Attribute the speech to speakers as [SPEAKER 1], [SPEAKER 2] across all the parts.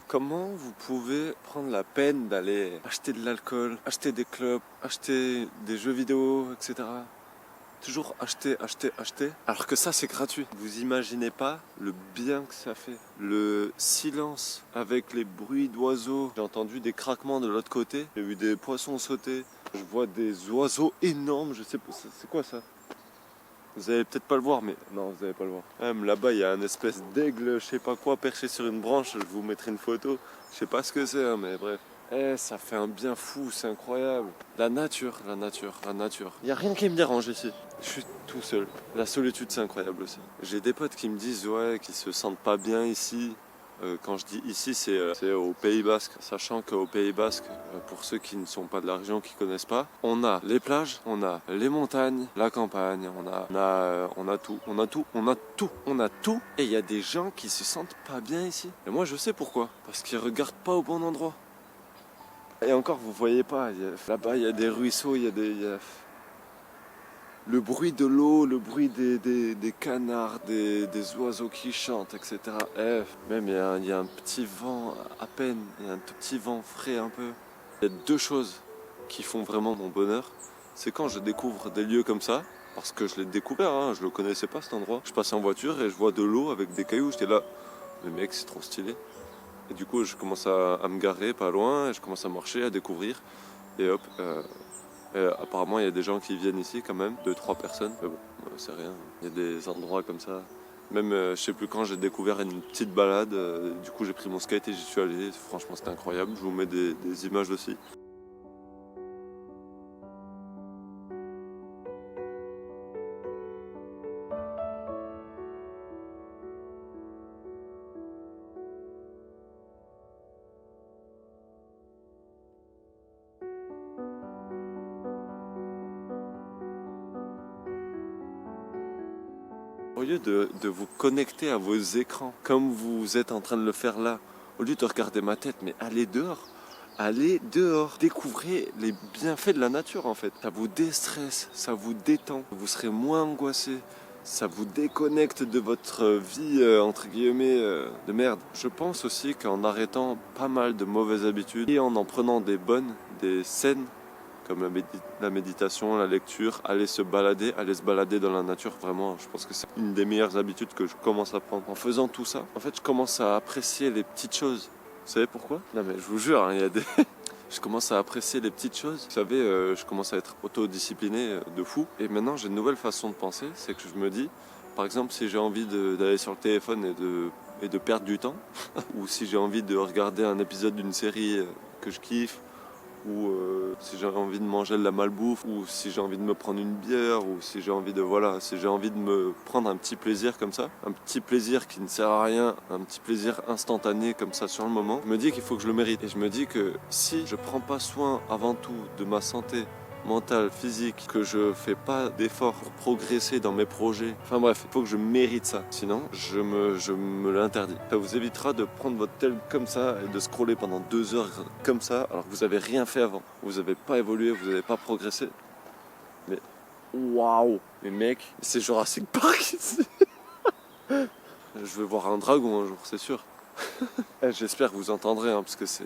[SPEAKER 1] Comment vous pouvez prendre la peine d'aller acheter de l'alcool, acheter des clubs, acheter des jeux vidéo, etc. Toujours acheter, acheter, acheter, alors que ça c'est gratuit. Vous imaginez pas le bien que ça fait. Le silence avec les bruits d'oiseaux. J'ai entendu des craquements de l'autre côté. J'ai vu des poissons sauter. Je vois des oiseaux énormes. Je sais pas, c'est quoi ça? Vous allez peut-être pas le voir, mais non, vous allez pas le voir. Même là-bas, il y a une espèce d'aigle, je sais pas quoi, perché sur une branche. Je vous mettrai une photo. Je sais pas ce que c'est, hein, mais bref. Ça fait un bien fou, c'est incroyable. La nature, la nature, la nature. Il n'y a rien qui me dérange ici. Je suis tout seul. La solitude, c'est incroyable aussi. J'ai des potes qui me disent, ouais, qu'ils se sentent pas bien ici. Quand je dis ici, c'est au Pays Basque. Sachant qu'au Pays Basque, pour ceux qui ne sont pas de la région, qui connaissent pas, on a les plages, on a les montagnes, la campagne, on a tout, on a tout, on a tout, on a tout. Et il y a des gens qui se sentent pas bien ici. Et moi, je sais pourquoi. Parce qu'ils regardent pas au bon endroit. Et encore, vous voyez pas. Là-bas, il y a des ruisseaux, il y a le bruit de l'eau, le bruit des canards, des oiseaux qui chantent, etc. Même il y a un petit vent à peine, il y a un tout petit vent frais un peu. Il y a deux choses qui font vraiment mon bonheur. C'est quand je découvre des lieux comme ça, parce que je l'ai découvert, hein, je le connaissais pas cet endroit. Je passe en voiture et je vois de l'eau avec des cailloux, j'étais là, mais mec, c'est trop stylé. Et du coup, je commence à me garer pas loin, et je commence à marcher, à découvrir. Et hop, apparemment, il y a des gens qui viennent ici quand même, 2-3 personnes. Mais bon, c'est rien. Il y a des endroits comme ça. Même, je sais plus quand, j'ai découvert une petite balade. Du coup, j'ai pris mon skate et j'y suis allé. Franchement, c'était incroyable. Je vous mets des images aussi. Au lieu de vous connecter à vos écrans, comme vous êtes en train de le faire là, au lieu de regarder ma tête, mais allez dehors, découvrez les bienfaits de la nature en fait. Ça vous déstresse, ça vous détend, vous serez moins angoissé, ça vous déconnecte de votre vie entre guillemets de merde. Je pense aussi qu'en arrêtant pas mal de mauvaises habitudes et en prenant des bonnes, des saines, comme la méditation, la lecture, aller se balader dans la nature, vraiment, je pense que c'est une des meilleures habitudes que je commence à prendre. En faisant tout ça, en fait, je commence à apprécier les petites choses. Vous savez pourquoi? Non mais je vous jure, hein, il y a des... Je commence à apprécier les petites choses. Vous savez, je commence à être autodiscipliné de fou. Et maintenant, j'ai une nouvelle façon de penser, c'est que je me dis, par exemple, si j'ai envie d'aller sur le téléphone et de perdre du temps, ou si j'ai envie de regarder un épisode d'une série que je kiffe, ou si j'ai envie de manger de la malbouffe, ou si j'ai envie de me prendre une bière, ou si j'ai envie de me prendre un petit plaisir comme ça, un petit plaisir qui ne sert à rien, un petit plaisir instantané comme ça sur le moment, je me dis qu'il faut que je le mérite. Et je me dis que si je prends pas soin avant tout de ma santé mentale, physique, que je fais pas d'efforts pour progresser dans mes projets. Enfin bref, il faut que je mérite ça. Sinon, je me l'interdis. Ça vous évitera de prendre votre tel comme ça et de scroller pendant 2 heures comme ça, alors que vous avez rien fait avant. Vous n'avez pas évolué, vous n'avez pas progressé. Mais waouh! Mais mec, c'est Jurassic Park ici! Je vais voir un dragon un jour, c'est sûr. J'espère que vous entendrez, hein, parce que c'est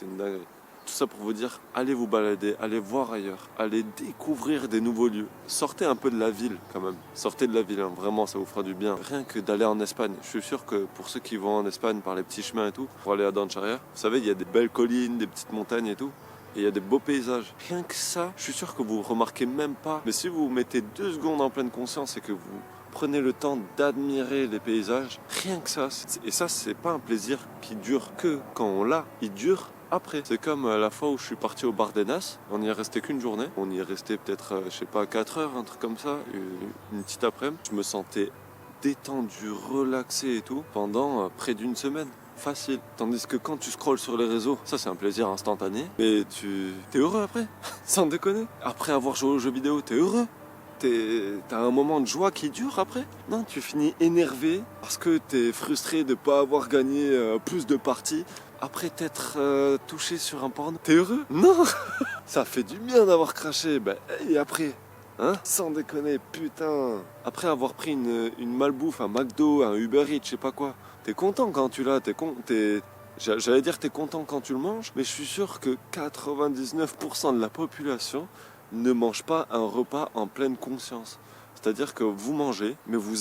[SPEAKER 1] une dinguerie. Tout ça pour vous dire, allez vous balader, allez voir ailleurs, allez découvrir des nouveaux lieux. Sortez un peu de la ville quand même. Sortez de la ville, hein, vraiment, ça vous fera du bien. Rien que d'aller en Espagne. Je suis sûr que pour ceux qui vont en Espagne par les petits chemins et tout, pour aller à Dancharia, vous savez, il y a des belles collines, des petites montagnes et tout. Et il y a des beaux paysages. Rien que ça, je suis sûr que vous remarquez même pas. Mais si vous vous mettez 2 secondes en pleine conscience et que vous prenez le temps d'admirer les paysages, rien que ça. Et ça, c'est pas un plaisir qui dure que quand on l'a. Il dure après. C'est comme la fois où je suis parti au Bardenas, on n'y est resté qu'une journée. On y est resté peut-être, je sais pas, 4 heures, un truc comme ça, une petite après-midi. Je me sentais détendu, relaxé et tout, pendant près d'une semaine. Facile. Tandis que quand tu scrolles sur les réseaux, ça c'est un plaisir instantané, mais t'es heureux après, sans déconner. Après avoir joué aux jeux vidéo, t'es heureux. T'as un moment de joie qui dure après. Non, tu finis énervé parce que t'es frustré de pas avoir gagné plus de parties. Après t'être touché sur un porno, t'es heureux? Non. Ça fait du bien d'avoir craché. Et après, hein? Sans déconner, putain. Après avoir pris une malbouffe, un McDo, un Uber Eats, je sais pas quoi. T'es content quand tu l'as, t'es J'allais dire que t'es content quand tu le manges, mais je suis sûr que 99% de la population ne mange pas un repas en pleine conscience. C'est-à-dire que vous mangez, mais vous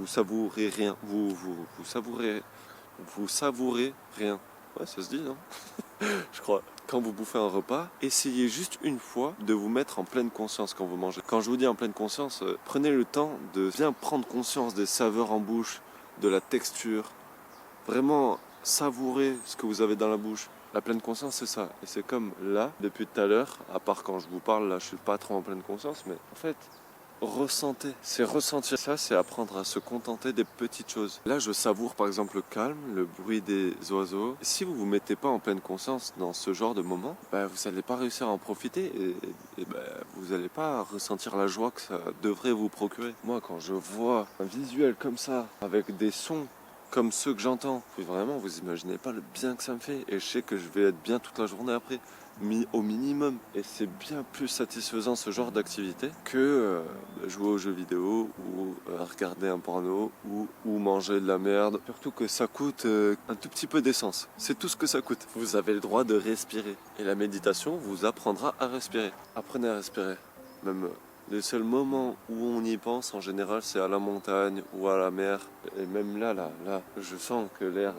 [SPEAKER 1] savourez rien. Vous savourez rien. Ouais, ça se dit, non? Je crois. Quand vous bouffez un repas, essayez juste une fois de vous mettre en pleine conscience quand vous mangez. Quand je vous dis en pleine conscience, prenez le temps de bien prendre conscience des saveurs en bouche, de la texture. Vraiment savourer ce que vous avez dans la bouche. La pleine conscience, c'est ça. Et c'est comme là, depuis tout à l'heure, à part quand je vous parle, là, je suis pas trop en pleine conscience, mais en fait, ressentez. C'est ressentir. Ça, c'est apprendre à se contenter des petites choses. Là, je savoure par exemple le calme, le bruit des oiseaux. Si vous vous mettez pas en pleine conscience dans ce genre de moment, bah, vous n'allez pas réussir à en profiter et bah, vous n'allez pas ressentir la joie que ça devrait vous procurer. Moi, quand je vois un visuel comme ça, avec des sons comme ceux que j'entends, vraiment, vous imaginez pas le bien que ça me fait. Et je sais que je vais être bien toute la journée après, au minimum. Et c'est bien plus satisfaisant ce genre d'activité que jouer aux jeux vidéo ou regarder un porno ou manger de la merde. Surtout que ça coûte un tout petit peu d'essence. C'est tout ce que ça coûte. Vous avez le droit de respirer. Et la méditation vous apprendra à respirer. Apprenez à respirer. Même les seuls moments où on y pense, en général, c'est à la montagne ou à la mer. Et même là, je sens que l'air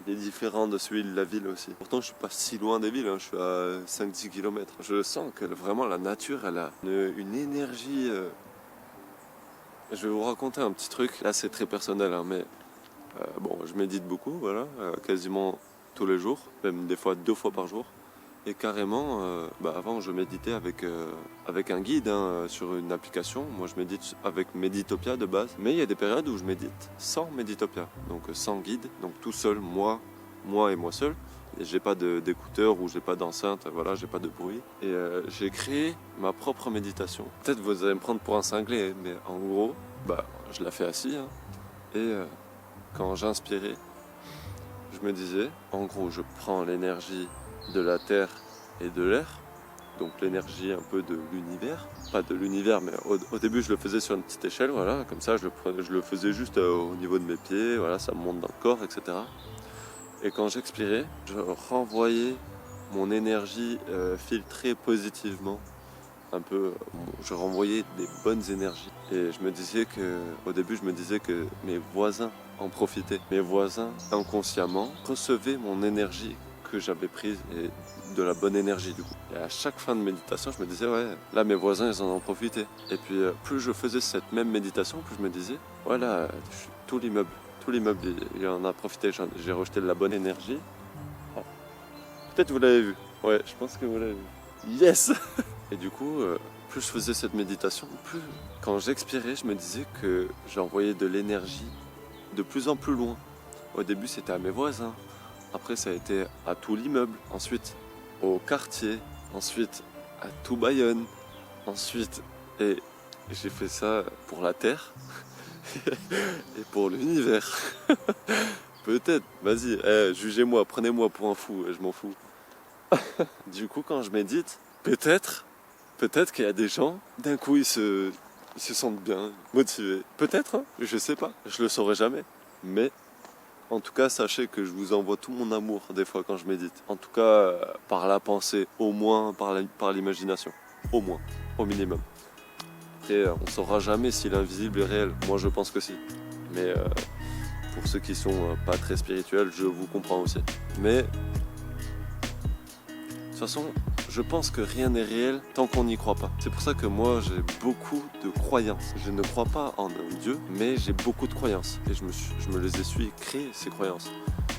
[SPEAKER 1] il est différent de celui de la ville aussi. Pourtant, je suis pas si loin des villes, hein, je suis à 5-10 km. Je sens que vraiment la nature, elle a une énergie. Je vais vous raconter un petit truc. Là, c'est très personnel, hein, mais bon, je médite beaucoup, voilà, quasiment tous les jours, même des fois 2 fois par jour. Et carrément, avant je méditais avec un guide sur une application. Moi je médite avec Meditopia de base. Mais il y a des périodes où je médite sans Meditopia. Donc sans guide, donc tout seul, moi et moi seul. Et j'ai pas d'écouteurs ou j'ai pas d'enceinte, voilà, j'ai pas de bruit. Et j'ai créé ma propre méditation. Peut-être vous allez me prendre pour un cinglé, mais en gros, je la fais assis. Hein, et quand j'inspirais, je me disais, en gros, je prends l'énergie de la terre et de l'air, donc l'énergie un peu de l'univers, pas de l'univers, mais au début je le faisais sur une petite échelle, voilà, comme ça je le faisais juste au niveau de mes pieds, voilà, ça me monte dans le corps, etc. Et quand j'expirais, je renvoyais mon énergie filtrée positivement, un peu, je renvoyais des bonnes énergies. Et au début je me disais que mes voisins en profitaient, mes voisins inconsciemment recevaient mon énergie que j'avais prise et de la bonne énergie du coup. Et à chaque fin de méditation, je me disais ouais, là mes voisins ils en ont profité. Et puis plus je faisais cette même méditation, plus je me disais voilà, tout l'immeuble il en a profité, j'ai rejeté de la bonne énergie. Oh. Peut-être vous l'avez vu. Ouais, je pense que vous l'avez vu. Yes. Et du coup, plus je faisais cette méditation, plus quand j'expirais, je me disais que j'envoyais de l'énergie de plus en plus loin. Au début, c'était à mes voisins. Après, ça a été à tout l'immeuble. Ensuite, au quartier. Ensuite, à tout Bayonne. Ensuite, et j'ai fait ça pour la Terre et pour l'univers. Peut-être, vas-y, jugez-moi, prenez-moi pour un fou, je m'en fous. Du coup, quand je médite, peut-être qu'il y a des gens, d'un coup, ils se sentent bien, motivés. Peut-être, hein, je sais pas, je le saurai jamais. Mais en tout cas, sachez que je vous envoie tout mon amour des fois quand je médite. En tout cas, par la pensée, au moins par l'imagination. Au moins, au minimum. Après, on ne saura jamais si l'invisible est réel. Moi, je pense que si. Mais pour ceux qui sont pas très spirituels, je vous comprends aussi. Mais de toute façon, je pense que rien n'est réel tant qu'on n'y croit pas. C'est pour ça que moi, j'ai beaucoup de croyances. Je ne crois pas en un Dieu, mais j'ai beaucoup de croyances. Et je me les suis créées, ces croyances.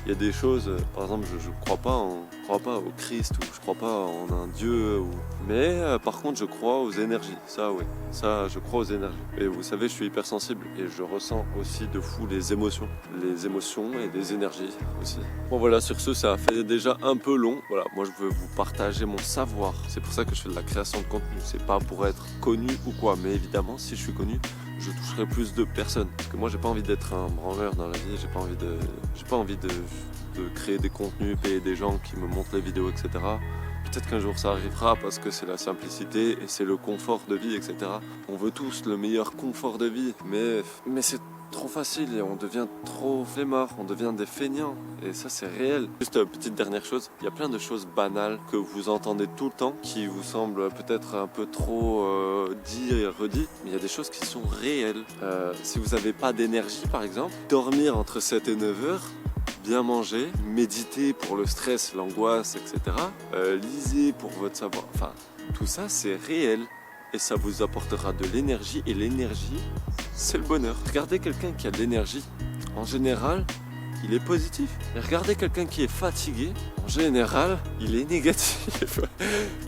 [SPEAKER 1] Il y a des choses, par exemple, je ne crois pas au Christ, ou je ne crois pas en un Dieu. Mais par contre, je crois aux énergies. Ça, oui. Ça, je crois aux énergies. Et vous savez, je suis hypersensible. Et je ressens aussi de fou les émotions. Les émotions et les énergies aussi. Bon voilà, sur ce, ça a fait déjà un peu long. Voilà, moi je veux vous partager mon savoir. C'est pour ça que je fais de la création de contenu. C'est pas pour être connu ou quoi. Mais évidemment, si je suis connu, je toucherai plus de personnes. Parce que moi, j'ai pas envie d'être un branleur dans la vie. J'ai pas envie de créer des contenus, payer des gens qui me montrent les vidéos, etc. Peut-être qu'un jour ça arrivera parce que c'est la simplicité et c'est le confort de vie, etc. On veut tous le meilleur confort de vie, mais trop facile et on devient trop flemmard, on devient des feignants. Et ça, c'est réel. Juste petite dernière chose, il y a plein de choses banales que vous entendez tout le temps, qui vous semblent peut-être un peu trop dit et redit, mais il y a des choses qui sont réelles. Si vous n'avez pas d'énergie, par exemple, dormir entre 7 et 9 heures, bien manger, méditer pour le stress, l'angoisse, etc. Lisez pour votre savoir. Enfin, tout ça, c'est réel. Et ça vous apportera de l'énergie. Et l'énergie, c'est le bonheur. Regardez quelqu'un qui a de l'énergie. En général, il est positif. Et regardez quelqu'un qui est fatigué. En général, il est négatif.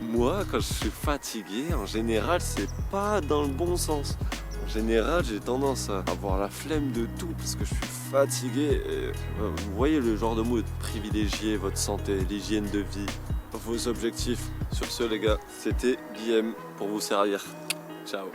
[SPEAKER 1] Moi, quand je suis fatigué, en général, c'est pas dans le bon sens. En général, j'ai tendance à avoir la flemme de tout parce que je suis fatigué. Et, vous voyez le genre de mood. Privilégiez votre santé, l'hygiène de vie, vos objectifs. Sur ce, les gars, c'était Guillaume pour vous servir. Ciao.